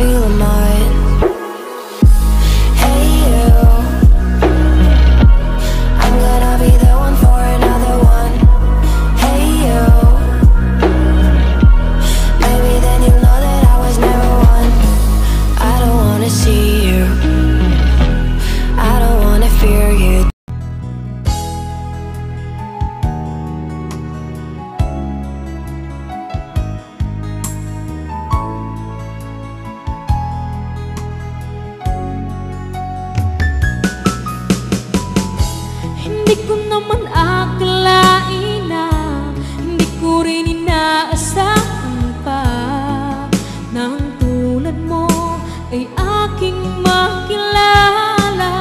feel mine. Hey you, I'm gonna be the one for another one. Hey you, maybe then you'll know that I was never one. I don't wanna see you, I don't wanna fear you. Hindi ko naman akalain na hindi ko rin inaasahan pa na ang tulad mo ay aking makilala.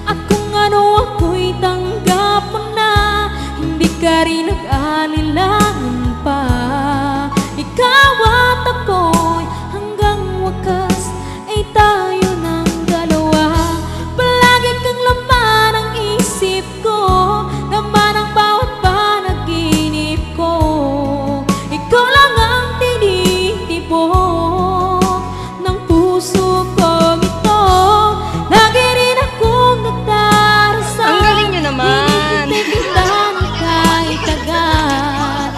At kung ano ako'y tanggap mo na, hindi ka rin nag-alilangan pa. Ikaw at ako'y hanggang wakas ay tayo ng dalawa. Palagi kang laman ang isip ko, laman ang bawat panaginip ko. Ikaw lang ang tinitibok ng puso kong ito. Lagi rin akong nagdarasal, Ang galing nyo naman! hinihintitan kahit agad.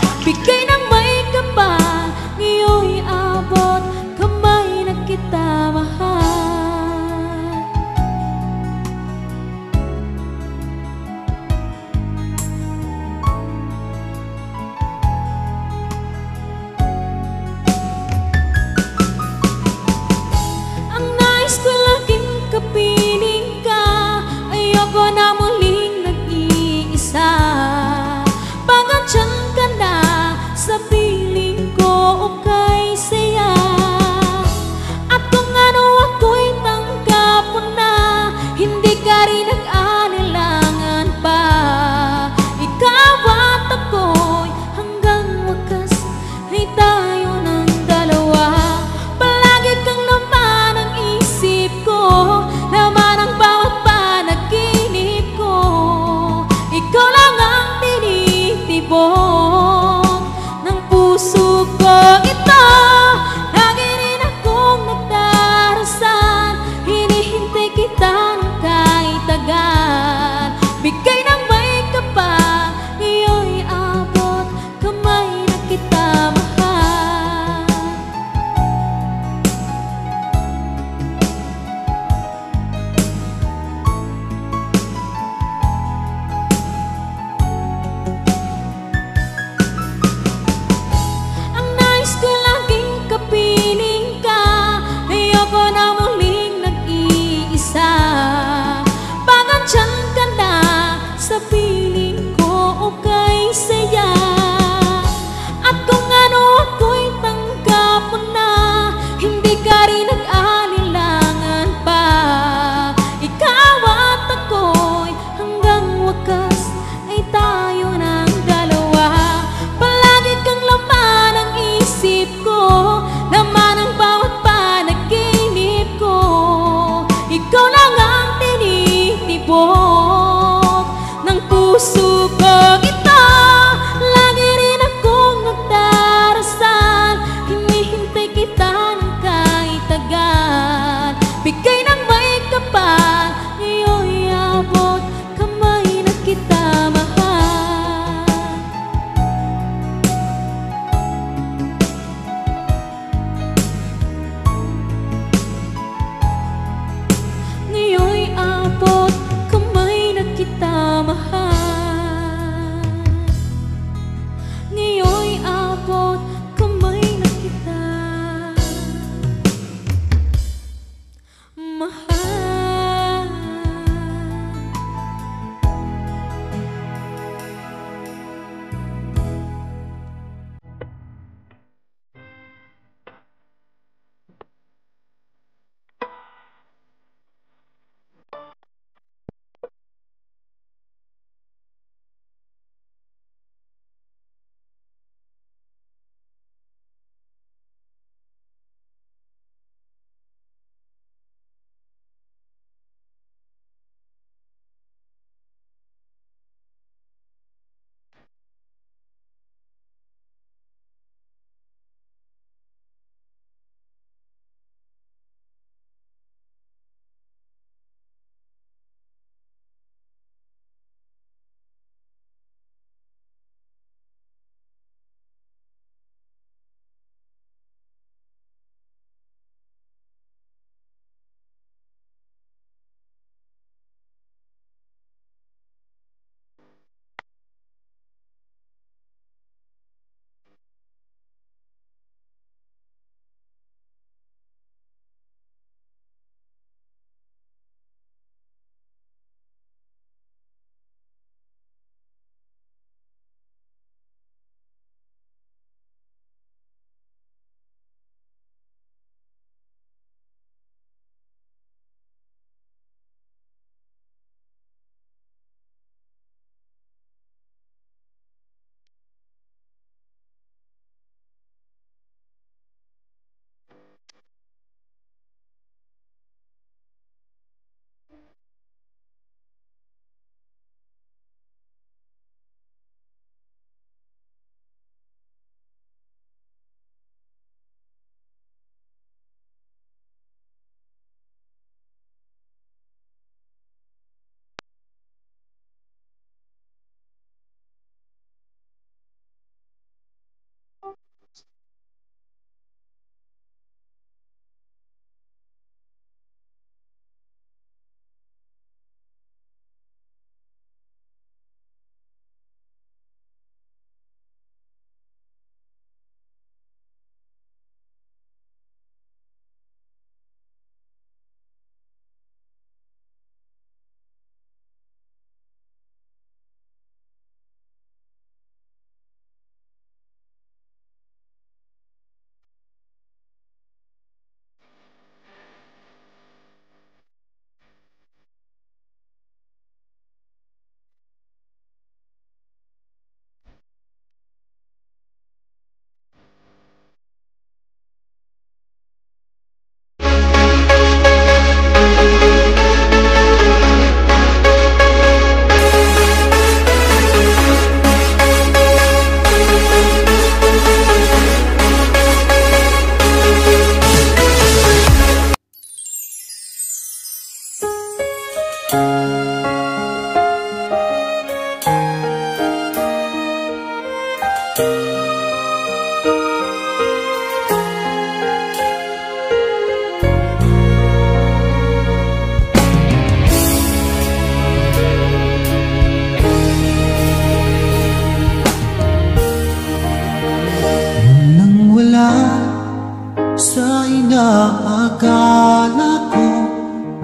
Sa inaakala ko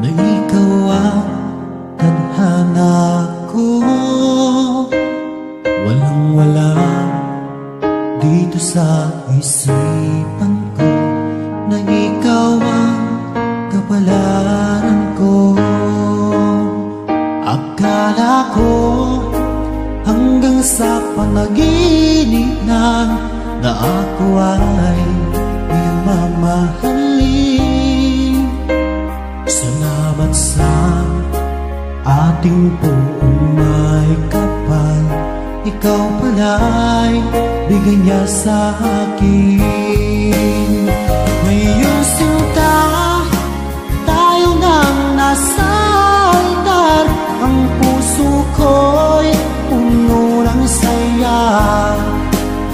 na ikaw ang tadhana ko, walang-wala dito sa isipan ko na ikaw ang kapalaran ko. Akala ko hanggang sa panaginip na ako ay iyong mamahalin. Salamat sa ating buong may kapal, ikaw pala'y bigay niya sa akin. Ngayong sinta, tayo nang nasa altar, ang puso ko'y puno ng saya.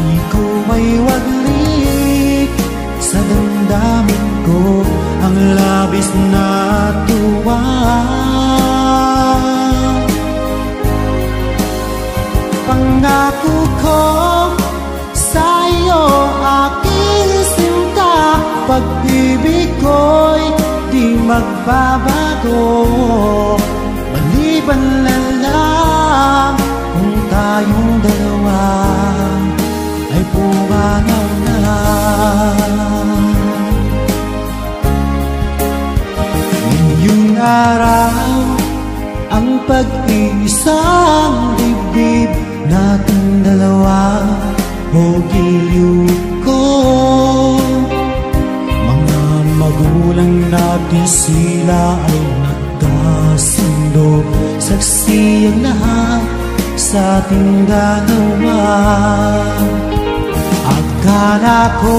Di ko may waglit sa damdamin ko ang labis na tuwa. Pangako ko sa iyo, aking sinta, pag-ibig ko'y di magbabago. Maliban na lang kung tayong dalawa ay pumanaw na. Ngayong araw, ang pag-iisang dibdib nating dalawa o giliw ko. Mga magulang natin, sila ay nagkasundo, saksi ang lahat sa ating dalawa. Akala ko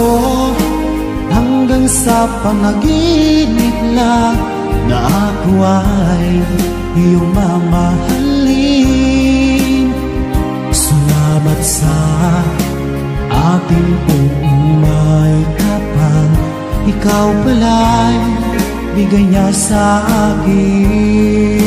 hanggang sa panaginip lang na ako ay iyong mamahalin. Salamat sa ating buong may kapal, ikaw pala'y bigay niya sa akin.